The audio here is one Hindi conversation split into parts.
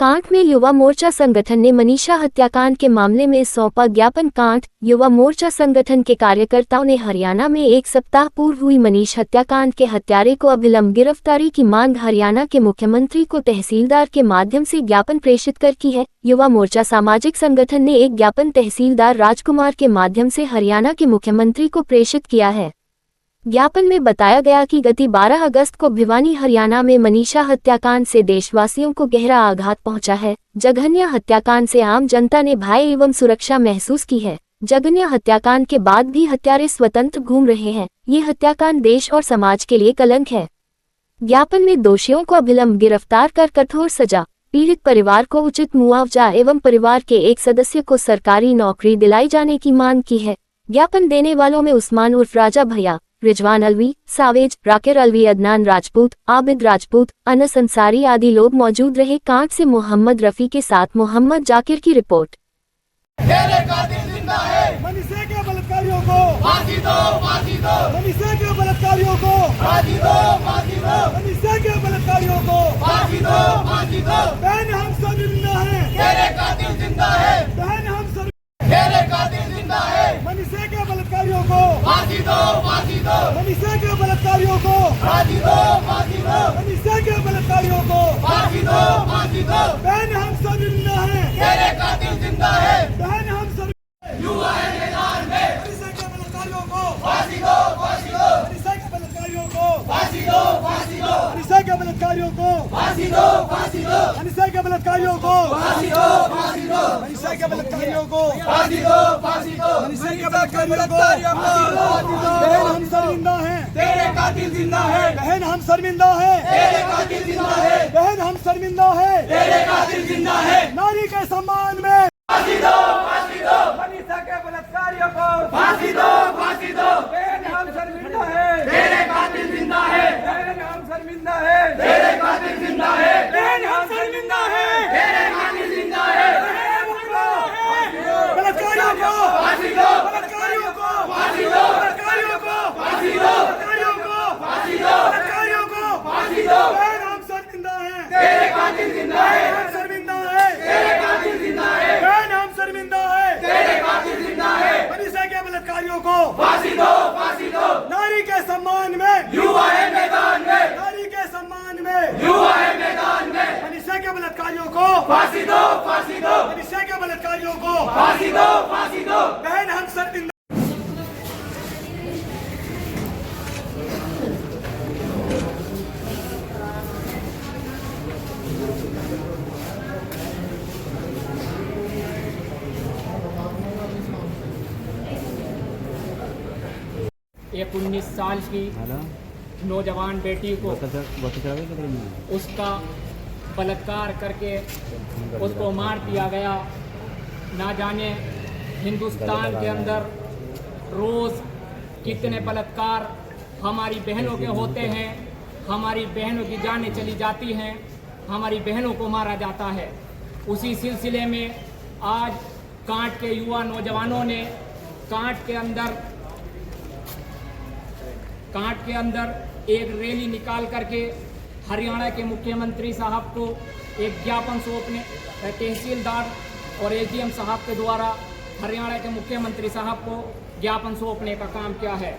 कांट में युवा मोर्चा संगठन ने मनीषा हत्याकांड के मामले में सौंपा ज्ञापन। कांट युवा मोर्चा संगठन के कार्यकर्ताओं ने हरियाणा में एक सप्ताह पूर्व हुई मनीष हत्याकांड के हत्यारे को अविलंब गिरफ्तारी की मांग हरियाणा के मुख्यमंत्री को तहसीलदार के माध्यम से ज्ञापन प्रेषित कर की है। युवा मोर्चा सामाजिक संगठन ने एक ज्ञापन तहसीलदार राजकुमार के माध्यम से हरियाणा के मुख्यमंत्री को प्रेषित किया है। ज्ञापन में बताया गया कि गति 12 अगस्त को भिवानी हरियाणा में मनीषा हत्याकांड से देशवासियों को गहरा आघात पहुंचा है। जघन्य हत्याकांड से आम जनता ने भय एवं सुरक्षा महसूस की है। जघन्य हत्याकांड के बाद भी हत्यारे स्वतंत्र घूम रहे हैं। ये हत्याकांड देश और समाज के लिए कलंक है। ज्ञापन में दोषियों को अविलंब गिरफ्तार कर कठोर सजा, पीड़ित परिवार को उचित मुआवजा एवं परिवार के एक सदस्य को सरकारी नौकरी दिलाई जाने की मांग की है। ज्ञापन देने वालों में उस्मान उर्फ राजा भैया, रिजवान अलवी, सावेज, राकेर अलवी, अदनान राजपूत, आबिद राजपूत, अनस अंसारी आदि लोग मौजूद रहे। कांट से मोहम्मद रफी के साथ मोहम्मद जाकिर की रिपोर्ट। मनीषा के बलात्कारियों को फांसी दो, फांसी दो। मनीषा के बलात्कारियों को फांसी दो, फांसी दो। मनीषा के बलात्कारियों को फांसी दो, फांसी दो। बहन हम सब जिंदा हैं, तेरे कातिल जिंदा है। बहन हम सब तेरे कातिल जिंदा है। मनीषा के बलात्कारियों को फांसी दो, फांसी दो। मनीषा के बलात्कारियों को फांसी दो, फांसी दो। मनीषा के बलात्कारियों को फांसी दो, फांसी दो। बहन हम सब जिंदा हैं, तेरे कातिल जिंदा है। बहन हम सब युवा है मैदान में। मनीषा के बलात्कारियों को फांसी दो, फांसी दो। मनीषा के बलात्कारियों को फांसी दो, फांसी दो। मनीषा के बलात्कारियों को फांसी दो, फांसी दो। मनीषा के बलात्कारियों को फांसी दो, फांसी दो। मनीषा के बलात्कारियों को फांसी दो, फांसी दो। मनीषा के बलात्कारियों को फांसी दो। बहन हम शर्मिंदा हैं, तेरे कातिल जिंदा है। बहन हम शर्मिंदा हैं, तेरे कातिल जिंदा है। बहन हम शर्मिंदा हैं, तेरे कातिल जिंदा है। नारी के सम्मान में फांसी दो, फांसी दो। मनीषा के बलात्कारियों को फांसी दो, फांसी दो। बहन हम शर्मिंदा है, तेरे कातिल जिंदा है। बहन हम शर्मिंदा है, तेरे कातिल जिंदा है। बहन हम शर्मिंदा है, तेरे कातिल जिंदा है। बलात्कारियों को फांसी दो, बलात्कारियों को फांसी दो, बलात्कारियों को फांसी दो, बलात्कारियों को फांसी दो, बलात्कारियों को फांसी दो। बहन हम शर्मिंदा है, तेरे कातिल जिंदा है। हम शर्मिंदा है, तेरे कातिल जिंदा है। बहन हम शर्मिंदा है, तेरे कातिल जिंदा है। मनीषा के बलात्कारियों को फांसी दो, फांसी दो। नारी के सम्मान में युवा है मैदान में। नारी के सम्मान में युवा है मैदान में। मनीषा के बलात्कारियों को फांसी दो, फांसी दो। मनीषा के बलात्कारियों को फांसी दो, फांसी दो। बहन हम शर्मिंदा। एक 19 साल की नौजवान बेटी को उसका बलात्कार करके उसको मार दिया गया। ना जाने हिंदुस्तान के अंदर रोज़ कितने बलात्कार हमारी बहनों के होते हैं। हमारी बहनों की जानें चली जाती हैं, हमारी बहनों को मारा जाता है। उसी सिलसिले में आज कांट के युवा नौजवानों ने कांट के अंदर एक रैली निकाल करके हरियाणा के मुख्यमंत्री साहब को एक ज्ञापन सौंपने, तहसीलदार और एसडीएम साहब के द्वारा हरियाणा के मुख्यमंत्री साहब को ज्ञापन सौंपने का काम किया है।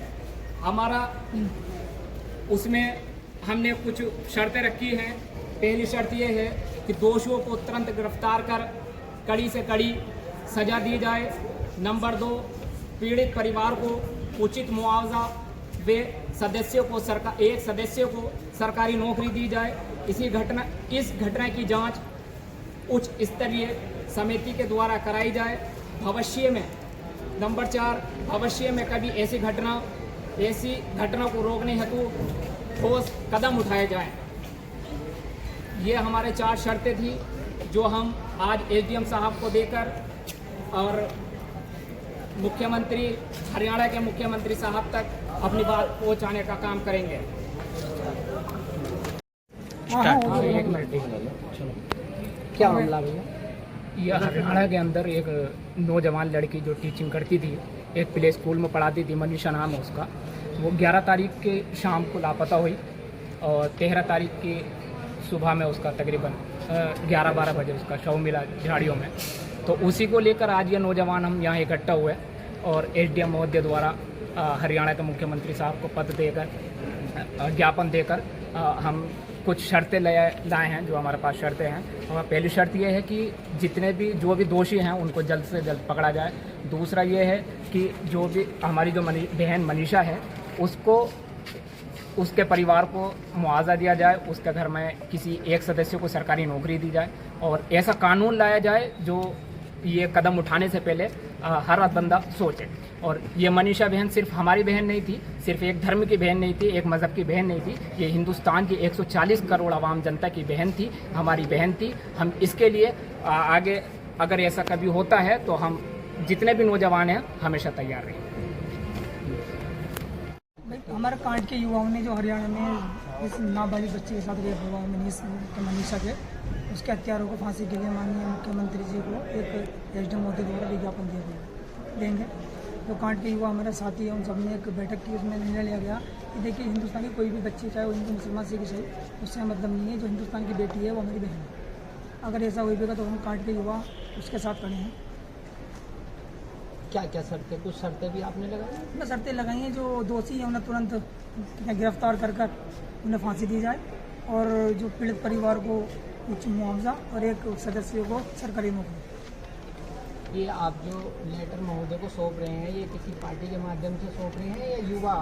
हमारा उसमें हमने कुछ शर्तें रखी हैं। पहली शर्त ये है कि दोषियों को तुरंत गिरफ्तार कर कड़ी से कड़ी सजा दी जाए। नंबर 2, पीड़ित परिवार को उचित मुआवजा वे सदस्यों को एक सदस्य को सरकारी नौकरी दी जाए। इस घटना की जांच उच्च स्तरीय समिति के द्वारा कराई जाए। भविष्य में नंबर 4, भविष्य में कभी ऐसी घटना को रोकने हेतु ठोस कदम उठाए जाएं। ये हमारे 4 शर्तें थी जो हम आज एसडीएम साहब को देकर और हरियाणा के मुख्यमंत्री साहब तक अपनी बात पहुंचाने का काम करेंगे। एक मिनट, क्या मामला भैया? यह हरियाणा के अंदर एक नौजवान लड़की जो टीचिंग करती थी, एक प्ले स्कूल में पढ़ाती थी, मनीषा नाम है उसका। वो 11 तारीख के शाम को लापता हुई और 13 तारीख की सुबह में उसका तकरीबन 11-12 बजे उसका शव मिला झाड़ियों में। तो उसी को लेकर आज ये नौजवान हम यहाँ इकट्ठा हुए और एसडीएम महोदय द्वारा हरियाणा के मुख्यमंत्री साहब को पत्र देकर ज्ञापन देकर हम कुछ शर्तें लाए हैं। जो हमारे पास शर्तें हैं, और पहली शर्त ये है कि जितने भी जो भी दोषी हैं उनको जल्द से जल्द पकड़ा जाए। दूसरा ये है कि जो भी हमारी जो बहन मनीषा है उसको उसके परिवार को मुआवजा दिया जाए, उसके घर में किसी एक सदस्य को सरकारी नौकरी दी जाए और ऐसा कानून लाया जाए जो ये कदम उठाने से पहले हर बंदा सोचे। और ये मनीषा बहन सिर्फ हमारी बहन नहीं थी, सिर्फ एक धर्म की बहन नहीं थी, एक मज़हब की बहन नहीं थी, ये हिंदुस्तान की 140 करोड़ आवाम जनता की बहन थी, हमारी बहन थी। हम इसके लिए आगे अगर ऐसा कभी होता है तो हम जितने भी नौजवान हैं हमेशा तैयार रहें। हमारे कांट के युवाओं ने जो हरियाणा में इस नाबालिग बच्चे के साथ रेप हुआ मनीषा के, उसके हत्यारों को फांसी के लिए माननीय मुख्यमंत्री जी को एक एसडीएम महोदय द्वारा विज्ञापन देंगे। जो कांट के युवा हमारे साथी हैं उन सब ने एक बैठक की, उसमें निर्णय लिया गया कि देखिए हिंदुस्तान की कोई भी बच्ची, चाहे वो हिंदू मुसलमान सिख ईसाई, उससे मतलब नहीं है। जो हिंदुस्तान की बेटी है वो हमारी बहन है। अगर ऐसा होगा तो हम कांट के युवा उसके साथ खड़े हैं। क्या क्या शर्तें, कुछ शर्तें भी आपने लगाई? उन्हें शर्तें लगाई हैं, जो दोषी हैं उन्हें तुरंत गिरफ्तार कर उन्हें फांसी दी जाए और जो पीड़ित परिवार को कुछ मुआवजा और एक सदस्य को सरकारी नौकरी। ये आप जो लेटर महोदय को सौंप रहे हैं, ये किसी पार्टी के माध्यम से सौंप रहे हैं या युवा